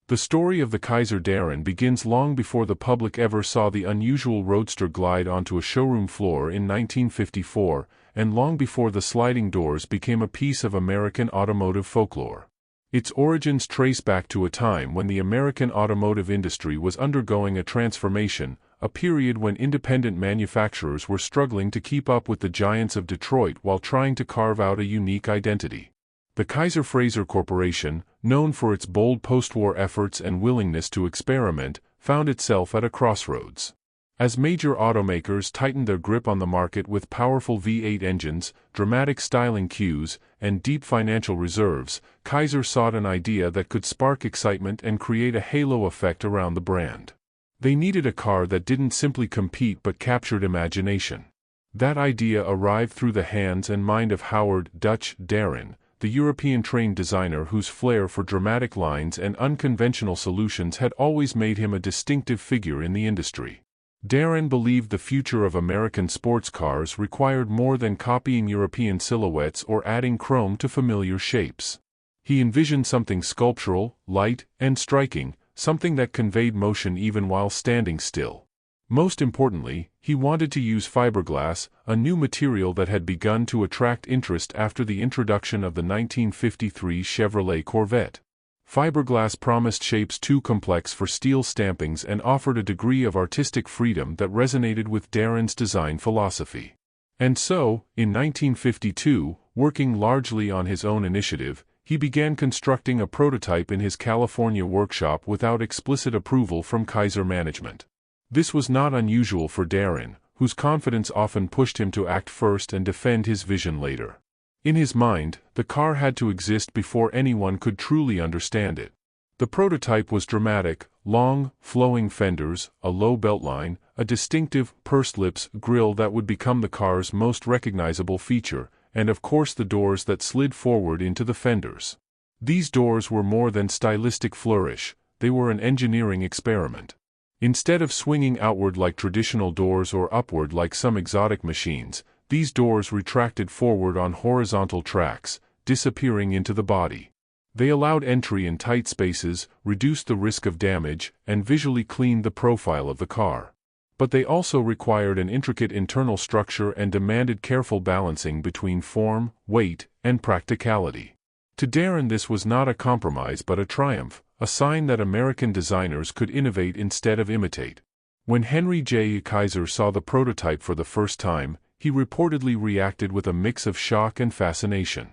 The story of the Kaiser Darrin begins long before the public ever saw the unusual roadster glide onto a showroom floor in 1954, and long before the sliding doors became a piece of American automotive folklore. Its origins trace back to a time when the American automotive industry was undergoing a transformation, a period when independent manufacturers were struggling to keep up with the giants of Detroit while trying to carve out a unique identity. The Kaiser-Frazer Corporation, known for its bold post-war efforts and willingness to experiment, found itself at a crossroads. As major automakers tightened their grip on the market with powerful V8 engines, dramatic styling cues, and deep financial reserves, Kaiser sought an idea that could spark excitement and create a halo effect around the brand. They needed a car that didn't simply compete but captured imagination. That idea arrived through the hands and mind of Howard "Dutch" Darrin, the European-trained designer whose flair for dramatic lines and unconventional solutions had always made him a distinctive figure in the industry. Darrin believed the future of American sports cars required more than copying European silhouettes or adding chrome to familiar shapes. He envisioned something sculptural, light, and striking, something that conveyed motion even while standing still. Most importantly, he wanted to use fiberglass, a new material that had begun to attract interest after the introduction of the 1953 Chevrolet Corvette. Fiberglass promised shapes too complex for steel stampings and offered a degree of artistic freedom that resonated with Darrin's design philosophy. And so, in 1952, working largely on his own initiative, he began constructing a prototype in his California workshop without explicit approval from Kaiser management. This was not unusual for Darrin, whose confidence often pushed him to act first and defend his vision later. In his mind, the car had to exist before anyone could truly understand it. The prototype was dramatic: long, flowing fenders, a low beltline, a distinctive, pursed lips grille that would become the car's most recognizable feature, and of course the doors that slid forward into the fenders. These doors were more than stylistic flourish, they were an engineering experiment. Instead of swinging outward like traditional doors or upward like some exotic machines, these doors retracted forward on horizontal tracks, disappearing into the body. They allowed entry in tight spaces, reduced the risk of damage, and visually cleaned the profile of the car. But they also required an intricate internal structure and demanded careful balancing between form, weight, and practicality. To Darrin, this was not a compromise but a triumph, a sign that American designers could innovate instead of imitate. When Henry J. Kaiser saw the prototype for the first time, he reportedly reacted with a mix of shock and fascination.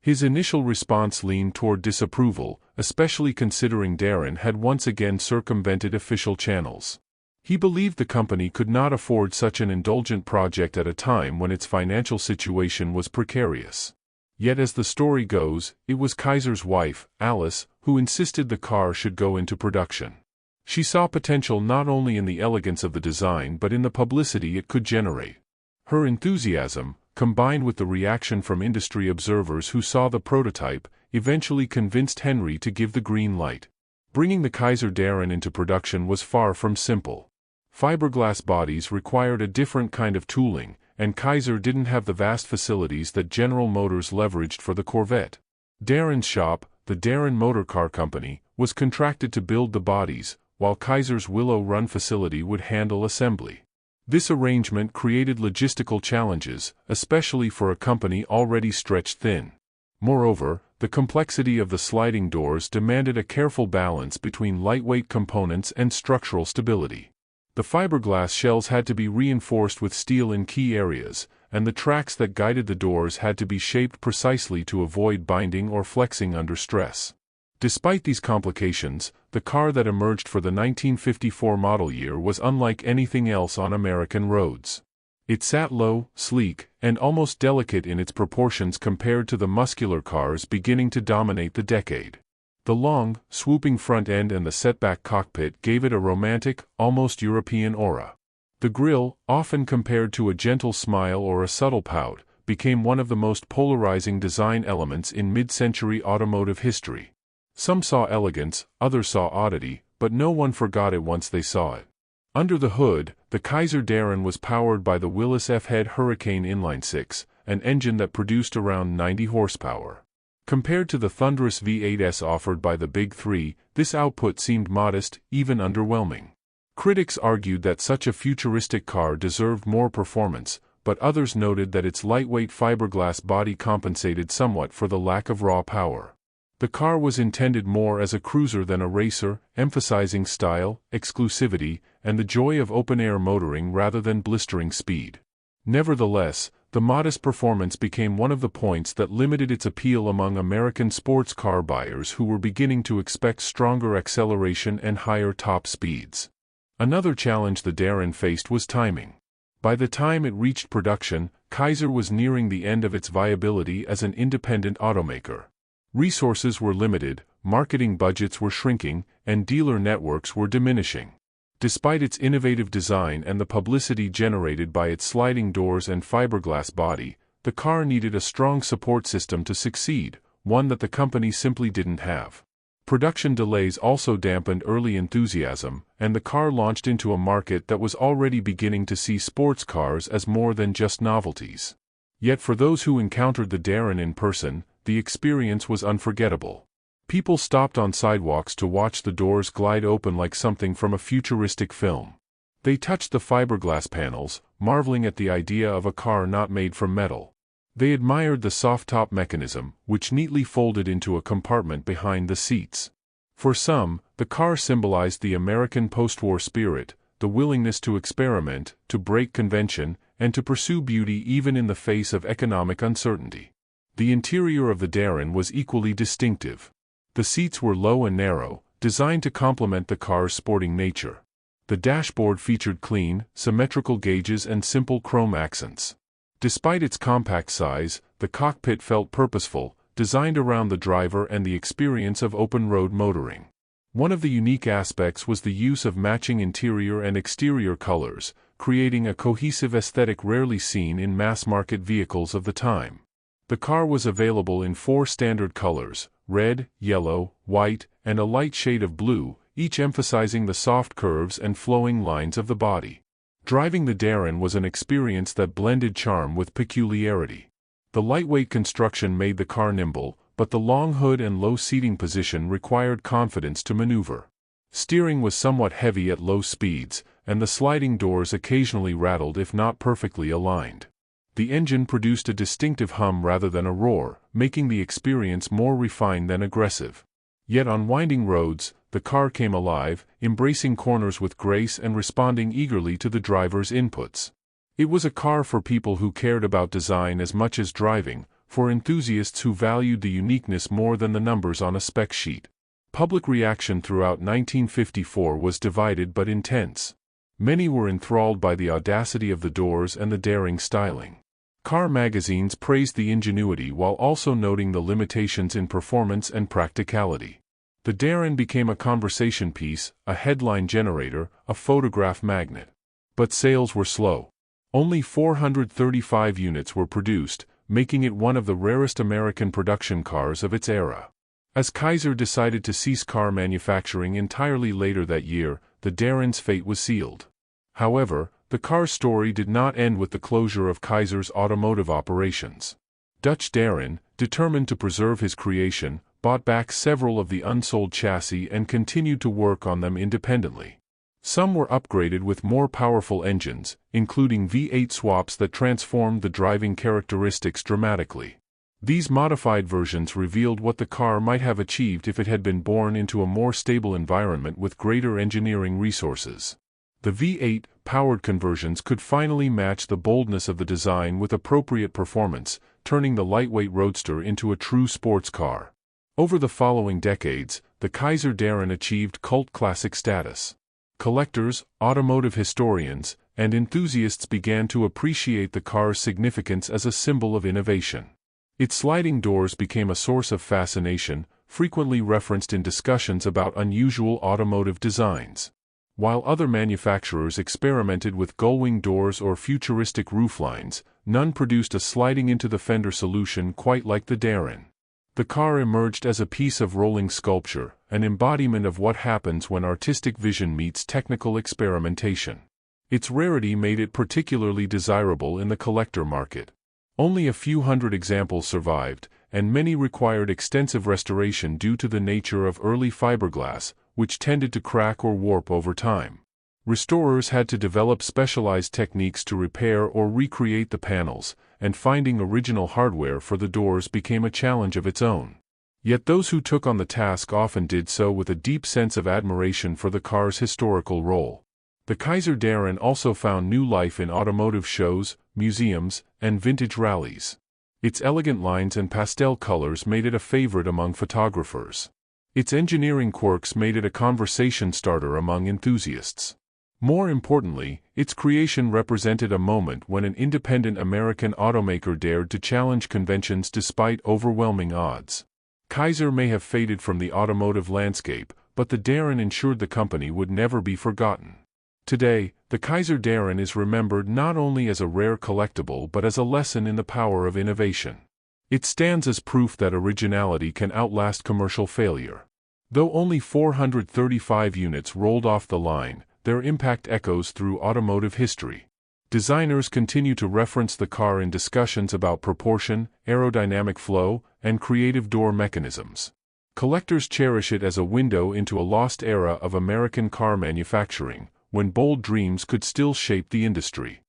His initial response leaned toward disapproval, especially considering Darrin had once again circumvented official channels. He believed the company could not afford such an indulgent project at a time when its financial situation was precarious. Yet as the story goes, it was Kaiser's wife, Alice, who insisted the car should go into production. She saw potential not only in the elegance of the design but in the publicity it could generate. Her enthusiasm, combined with the reaction from industry observers who saw the prototype, eventually convinced Henry to give the green light. Bringing the Kaiser Darrin into production was far from simple. Fiberglass bodies required a different kind of tooling, and Kaiser didn't have the vast facilities that General Motors leveraged for the Corvette. Darrin's shop, the Darrin Motor Car Company, was contracted to build the bodies, while Kaiser's Willow Run facility would handle assembly. This arrangement created logistical challenges, especially for a company already stretched thin. Moreover, the complexity of the sliding doors demanded a careful balance between lightweight components and structural stability. The fiberglass shells had to be reinforced with steel in key areas, and the tracks that guided the doors had to be shaped precisely to avoid binding or flexing under stress. Despite these complications, the car that emerged for the 1954 model year was unlike anything else on American roads. It sat low, sleek, and almost delicate in its proportions compared to the muscular cars beginning to dominate the decade. The long, swooping front end and the setback cockpit gave it a romantic, almost European aura. The grille, often compared to a gentle smile or a subtle pout, became one of the most polarizing design elements in mid-century automotive history. Some saw elegance, others saw oddity, but no one forgot it once they saw it. Under the hood, the Kaiser Darrin was powered by the Willis F-Head Hurricane Inline-6, an engine that produced around 90 horsepower. Compared to the thunderous V8s offered by the Big Three, this output seemed modest, even underwhelming. Critics argued that such a futuristic car deserved more performance, but others noted that its lightweight fiberglass body compensated somewhat for the lack of raw power. The car was intended more as a cruiser than a racer, emphasizing style, exclusivity, and the joy of open-air motoring rather than blistering speed. Nevertheless, the modest performance became one of the points that limited its appeal among American sports car buyers who were beginning to expect stronger acceleration and higher top speeds. Another challenge the Darrin faced was timing. By the time it reached production, Kaiser was nearing the end of its viability as an independent automaker. Resources were limited, marketing budgets were shrinking, and dealer networks were diminishing. Despite its innovative design and the publicity generated by its sliding doors and fiberglass body, the car needed a strong support system to succeed, one that the company simply didn't have. Production delays also dampened early enthusiasm, and the car launched into a market that was already beginning to see sports cars as more than just novelties. Yet for those who encountered the Darrin in person, the experience was unforgettable. People stopped on sidewalks to watch the doors glide open like something from a futuristic film. They touched the fiberglass panels, marveling at the idea of a car not made from metal. They admired the soft-top mechanism, which neatly folded into a compartment behind the seats. For some, the car symbolized the American post-war spirit, the willingness to experiment, to break convention, and to pursue beauty even in the face of economic uncertainty. The interior of the Darrin was equally distinctive. The seats were low and narrow, designed to complement the car's sporting nature. The dashboard featured clean, symmetrical gauges and simple chrome accents. Despite its compact size, the cockpit felt purposeful, designed around the driver and the experience of open-road motoring. One of the unique aspects was the use of matching interior and exterior colors, creating a cohesive aesthetic rarely seen in mass-market vehicles of the time. The car was available in 4 standard colors: red, yellow, white, and a light shade of blue, each emphasizing the soft curves and flowing lines of the body. Driving the Darrin was an experience that blended charm with peculiarity. The lightweight construction made the car nimble, but the long hood and low seating position required confidence to maneuver. Steering was somewhat heavy at low speeds, and the sliding doors occasionally rattled if not perfectly aligned. The engine produced a distinctive hum rather than a roar, making the experience more refined than aggressive. Yet on winding roads, the car came alive, embracing corners with grace and responding eagerly to the driver's inputs. It was a car for people who cared about design as much as driving, for enthusiasts who valued the uniqueness more than the numbers on a spec sheet. Public reaction throughout 1954 was divided but intense. Many were enthralled by the audacity of the doors and the daring styling. Car magazines praised the ingenuity while also noting the limitations in performance and practicality. The Darrin became a conversation piece, a headline generator, a photograph magnet. But sales were slow. Only 435 units were produced, making it one of the rarest American production cars of its era. As Kaiser decided to cease car manufacturing entirely later that year, the Darrin's fate was sealed. However, the car's story did not end with the closure of Kaiser's automotive operations. Dutch Darrin, determined to preserve his creation, bought back several of the unsold chassis and continued to work on them independently. Some were upgraded with more powerful engines, including V8 swaps that transformed the driving characteristics dramatically. These modified versions revealed what the car might have achieved if it had been born into a more stable environment with greater engineering resources. The V8 powered conversions could finally match the boldness of the design with appropriate performance, turning the lightweight roadster into a true sports car. Over the following decades, the Kaiser Darrin achieved cult classic status. Collectors, automotive historians, and enthusiasts began to appreciate the car's significance as a symbol of innovation. Its sliding doors became a source of fascination, frequently referenced in discussions about unusual automotive designs. While other manufacturers experimented with gullwing doors or futuristic rooflines, none produced a sliding-into-the-fender solution quite like the Darrin. The car emerged as a piece of rolling sculpture, an embodiment of what happens when artistic vision meets technical experimentation. Its rarity made it particularly desirable in the collector market. Only a few hundred examples survived, and many required extensive restoration due to the nature of early fiberglass, which tended to crack or warp over time. Restorers had to develop specialized techniques to repair or recreate the panels, and finding original hardware for the doors became a challenge of its own. Yet those who took on the task often did so with a deep sense of admiration for the car's historical role. The Kaiser Darrin also found new life in automotive shows, museums, and vintage rallies. Its elegant lines and pastel colors made it a favorite among photographers. Its engineering quirks made it a conversation starter among enthusiasts. More importantly, its creation represented a moment when an independent American automaker dared to challenge conventions despite overwhelming odds. Kaiser may have faded from the automotive landscape, but the Darrin ensured the company would never be forgotten. Today, the Kaiser Darrin is remembered not only as a rare collectible but as a lesson in the power of innovation. It stands as proof that originality can outlast commercial failure. Though only 435 units rolled off the line, their impact echoes through automotive history. Designers continue to reference the car in discussions about proportion, aerodynamic flow, and creative door mechanisms. Collectors cherish it as a window into a lost era of American car manufacturing, when bold dreams could still shape the industry.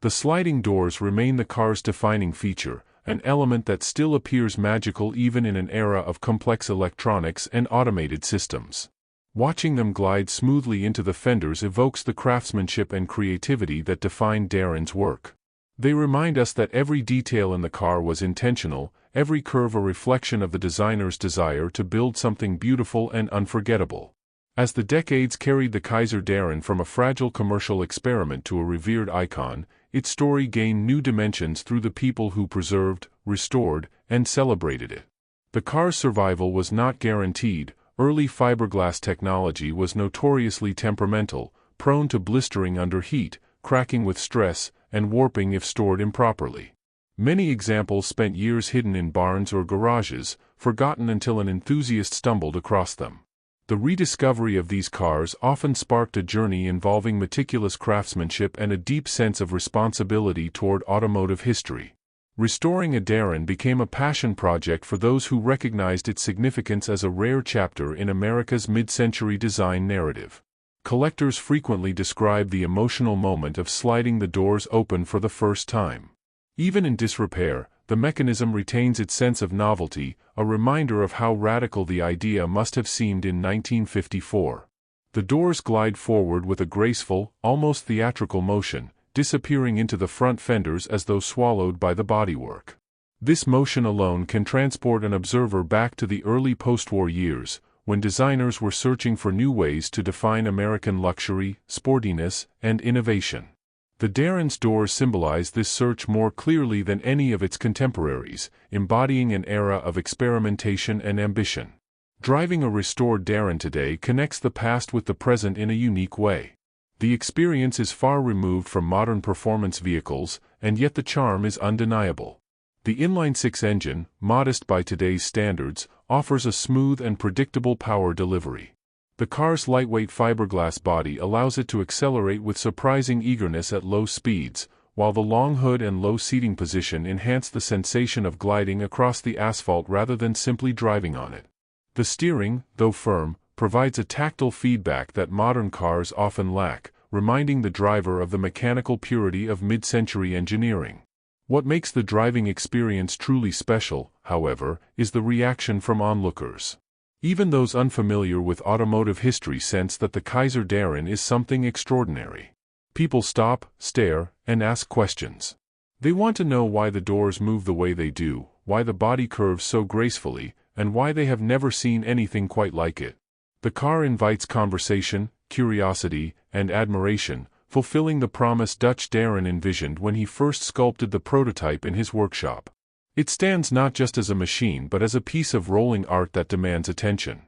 The sliding doors remain the car's defining feature, an element that still appears magical even in an era of complex electronics and automated systems. Watching them glide smoothly into the fenders evokes the craftsmanship and creativity that define Darrin's work. They remind us that every detail in the car was intentional, every curve a reflection of the designer's desire to build something beautiful and unforgettable. As the decades carried the Kaiser Darrin from a fragile commercial experiment to a revered icon, its story gained new dimensions through the people who preserved, restored, and celebrated it. The car's survival was not guaranteed. Early fiberglass technology was notoriously temperamental, prone to blistering under heat, cracking with stress, and warping if stored improperly. Many examples spent years hidden in barns or garages, forgotten until an enthusiast stumbled across them. The rediscovery of these cars often sparked a journey involving meticulous craftsmanship and a deep sense of responsibility toward automotive history. Restoring a Darrin became a passion project for those who recognized its significance as a rare chapter in America's mid-century design narrative. Collectors frequently describe the emotional moment of sliding the doors open for the first time. Even in disrepair, the mechanism retains its sense of novelty, a reminder of how radical the idea must have seemed in 1954. The doors glide forward with a graceful, almost theatrical motion, disappearing into the front fenders as though swallowed by the bodywork. This motion alone can transport an observer back to the early post-war years, when designers were searching for new ways to define American luxury, sportiness, and innovation. The Darrin's doors symbolize this search more clearly than any of its contemporaries, embodying an era of experimentation and ambition. Driving a restored Darrin today connects the past with the present in a unique way. The experience is far removed from modern performance vehicles, and yet the charm is undeniable. The inline-six engine, modest by today's standards, offers a smooth and predictable power delivery. The car's lightweight fiberglass body allows it to accelerate with surprising eagerness at low speeds, while the long hood and low seating position enhance the sensation of gliding across the asphalt rather than simply driving on it. The steering, though firm, provides a tactile feedback that modern cars often lack, reminding the driver of the mechanical purity of mid-century engineering. What makes the driving experience truly special, however, is the reaction from onlookers. Even those unfamiliar with automotive history sense that the Kaiser Darrin is something extraordinary. People stop, stare, and ask questions. They want to know why the doors move the way they do, why the body curves so gracefully, and why they have never seen anything quite like it. The car invites conversation, curiosity, and admiration, fulfilling the promise Dutch Darrin envisioned when he first sculpted the prototype in his workshop. It stands not just as a machine but as a piece of rolling art that demands attention.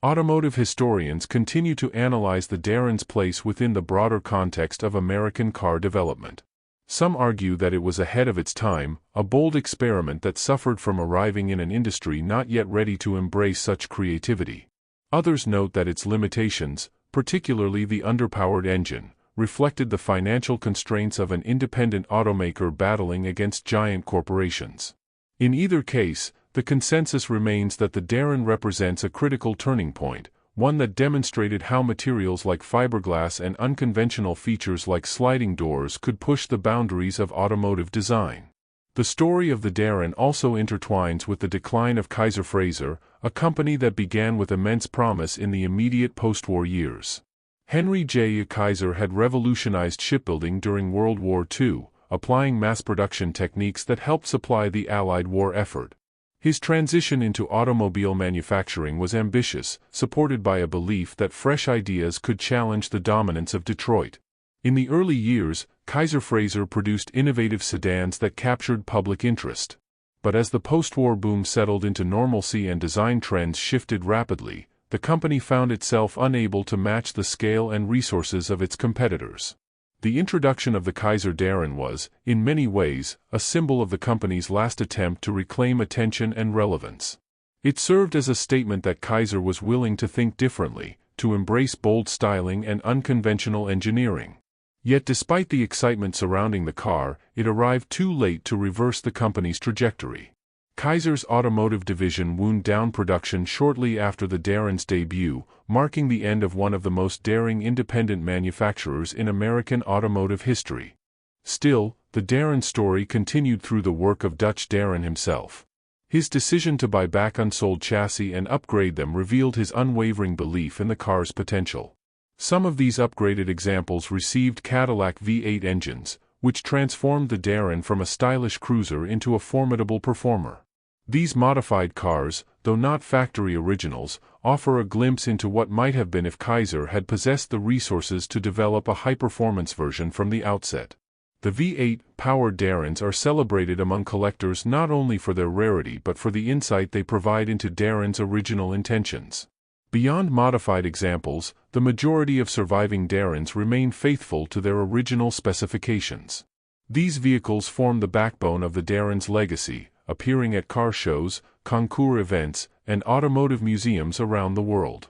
Automotive historians continue to analyze the Darrin's place within the broader context of American car development. Some argue that it was ahead of its time, a bold experiment that suffered from arriving in an industry not yet ready to embrace such creativity. Others note that its limitations, particularly the underpowered engine, reflected the financial constraints of an independent automaker battling against giant corporations. In either case, The consensus remains that the Darrin represents a critical turning point, one that demonstrated how materials like fiberglass and unconventional features like sliding doors could push the boundaries of automotive design. The story of the Darrin also intertwines with the decline of Kaiser Frazer, a company that began with immense promise in the immediate post-war years. Henry J. Kaiser had revolutionized shipbuilding during World War II, applying mass production techniques that helped supply the Allied war effort. His transition into automobile manufacturing was ambitious, supported by a belief that fresh ideas could challenge the dominance of Detroit. In the early years, Kaiser Frazer produced innovative sedans that captured public interest. But as the post-war boom settled into normalcy and design trends shifted rapidly, the company found itself unable to match the scale and resources of its competitors. The introduction of the Kaiser Darrin was, in many ways, a symbol of the company's last attempt to reclaim attention and relevance. It served as a statement that Kaiser was willing to think differently, to embrace bold styling and unconventional engineering. Yet despite the excitement surrounding the car, it arrived too late to reverse the company's trajectory. Kaiser's automotive division wound down production shortly after the Darrin's debut, marking the end of one of the most daring independent manufacturers in American automotive history. Still, the Darrin story continued through the work of Dutch Darrin himself. His decision to buy back unsold chassis and upgrade them revealed his unwavering belief in the car's potential. Some of these upgraded examples received Cadillac V8 engines, which transformed the Darrin from a stylish cruiser into a formidable performer. These modified cars, though not factory originals, offer a glimpse into what might have been if Kaiser had possessed the resources to develop a high-performance version from the outset. The V8-powered Darrins are celebrated among collectors not only for their rarity but for the insight they provide into Darrin's original intentions. Beyond modified examples, the majority of surviving Darrins remain faithful to their original specifications. These vehicles form the backbone of the Darrin's legacy, appearing at car shows, concours events, and automotive museums around the world.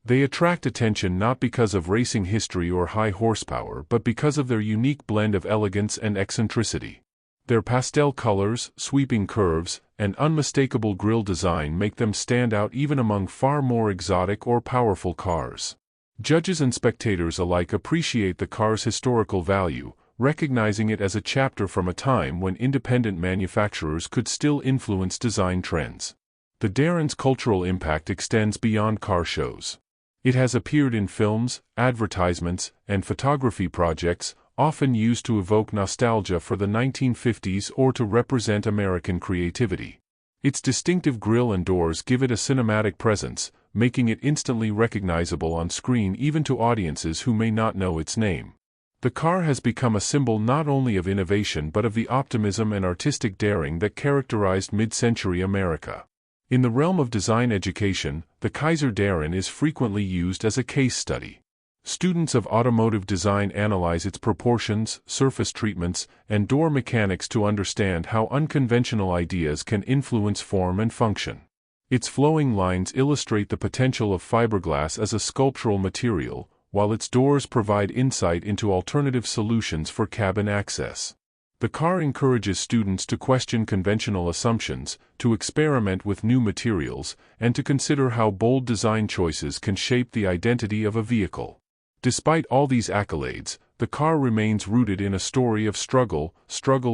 They attract attention not because of racing history or high horsepower but because of their unique blend of elegance and eccentricity. Their pastel colors, sweeping curves, and unmistakable grille design make them stand out even among far more exotic or powerful cars. Judges and spectators alike appreciate the car's historical value, recognizing it as a chapter from a time when independent manufacturers could still influence design trends. The Darrin's cultural impact extends beyond car shows. It has appeared in films, advertisements, and photography projects, often used to evoke nostalgia for the 1950s or to represent American creativity. Its distinctive grille and doors give it a cinematic presence, making it instantly recognizable on screen even to audiences who may not know its name. The car has become a symbol not only of innovation but of the optimism and artistic daring that characterized mid-century America. In the realm of design education, the Kaiser Darrin is frequently used as a case study. Students of automotive design analyze its proportions, surface treatments, and door mechanics to understand how unconventional ideas can influence form and function. Its flowing lines illustrate the potential of fiberglass as a sculptural material, while its doors provide insight into alternative solutions for cabin access. The car encourages students to question conventional assumptions, to experiment with new materials, and to consider how bold design choices can shape the identity of a vehicle. Despite all these accolades, the car remains rooted in a story of struggle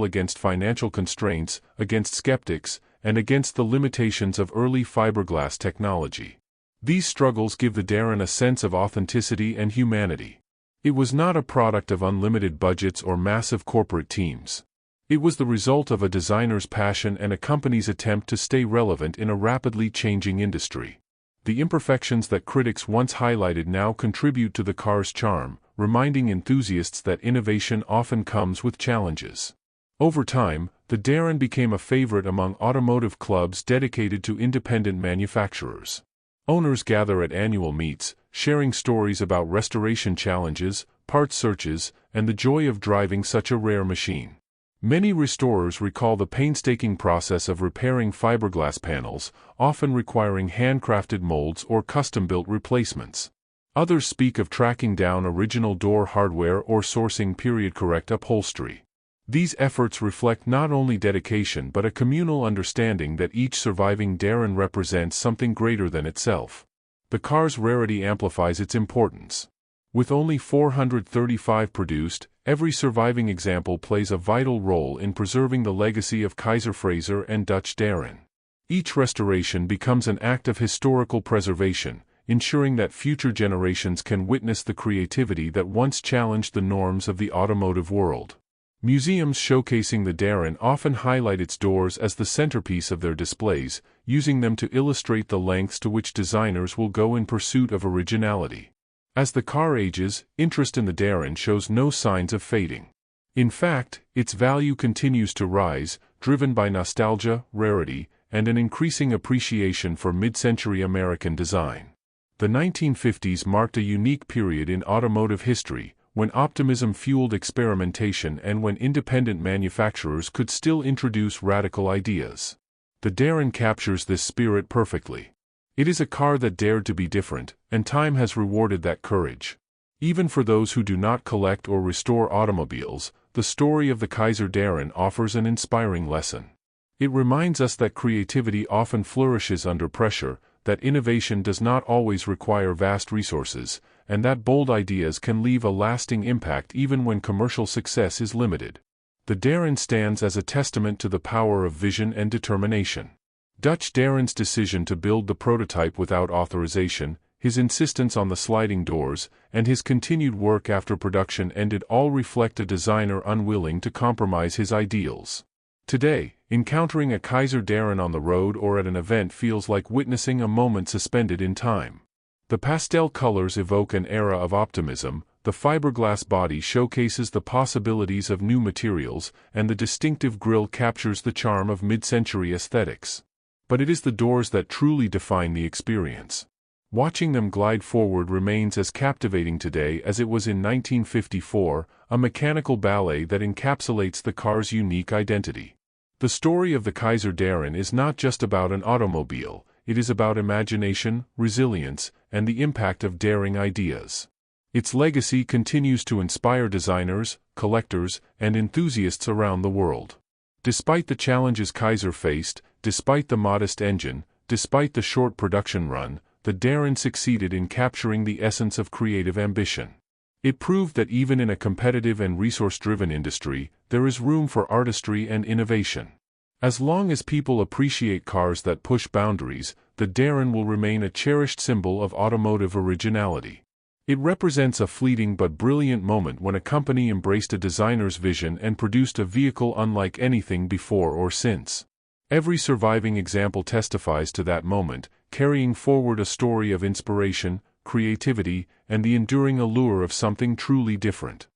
against financial constraints, against skeptics, and against the limitations of early fiberglass technology. These struggles give the Darrin a sense of authenticity and humanity. It was not a product of unlimited budgets or massive corporate teams. It was the result of a designer's passion and a company's attempt to stay relevant in a rapidly changing industry. The imperfections that critics once highlighted now contribute to the car's charm, reminding enthusiasts that innovation often comes with challenges. Over time, the Darrin became a favorite among automotive clubs dedicated to independent manufacturers. Owners gather at annual meets, sharing stories about restoration challenges, parts searches, and the joy of driving such a rare machine. Many restorers recall the painstaking process of repairing fiberglass panels, often requiring handcrafted molds or custom-built replacements. Others speak of tracking down original door hardware or sourcing period-correct upholstery. These efforts reflect not only dedication but a communal understanding that each surviving Darrin represents something greater than itself. The car's rarity amplifies its importance. With only 435 produced, every surviving example plays a vital role in preserving the legacy of Kaiser Frazer and Dutch Darrin. Each restoration becomes an act of historical preservation, ensuring that future generations can witness the creativity that once challenged the norms of the automotive world. Museums showcasing the Darrin often highlight its doors as the centerpiece of their displays, using them to illustrate the lengths to which designers will go in pursuit of originality. As the car ages, interest in the Darrin shows no signs of fading. In fact, its value continues to rise, driven by nostalgia, rarity, and an increasing appreciation for mid-century American design. The 1950s marked a unique period in automotive history, when optimism fueled experimentation and when independent manufacturers could still introduce radical ideas. The Darrin captures this spirit perfectly. It is a car that dared to be different, and time has rewarded that courage. Even for those who do not collect or restore automobiles, the story of the Kaiser Darrin offers an inspiring lesson. It reminds us that creativity often flourishes under pressure, that innovation does not always require vast resources, and that bold ideas can leave a lasting impact even when commercial success is limited. The Darrin stands as a testament to the power of vision and determination. Dutch Darrin's decision to build the prototype without authorization, his insistence on the sliding doors, and his continued work after production ended all reflect a designer unwilling to compromise his ideals. Today, encountering a Kaiser Darrin on the road or at an event feels like witnessing a moment suspended in time. The pastel colors evoke an era of optimism, the fiberglass body showcases the possibilities of new materials, and the distinctive grille captures the charm of mid-century aesthetics. But it is the doors that truly define the experience. Watching them glide forward remains as captivating today as it was in 1954, a mechanical ballet that encapsulates the car's unique identity. The story of the Kaiser Darrin is not just about an automobile, it is about imagination, resilience, and the impact of daring ideas. Its legacy continues to inspire designers, collectors, and enthusiasts around the world. Despite the challenges Kaiser faced, despite the modest engine, despite the short production run, the Darrin succeeded in capturing the essence of creative ambition. It proved that even in a competitive and resource-driven industry, there is room for artistry and innovation. As long as people appreciate cars that push boundaries, the Darrin will remain a cherished symbol of automotive originality. It represents a fleeting but brilliant moment when a company embraced a designer's vision and produced a vehicle unlike anything before or since. Every surviving example testifies to that moment, carrying forward a story of inspiration, creativity, and the enduring allure of something truly different.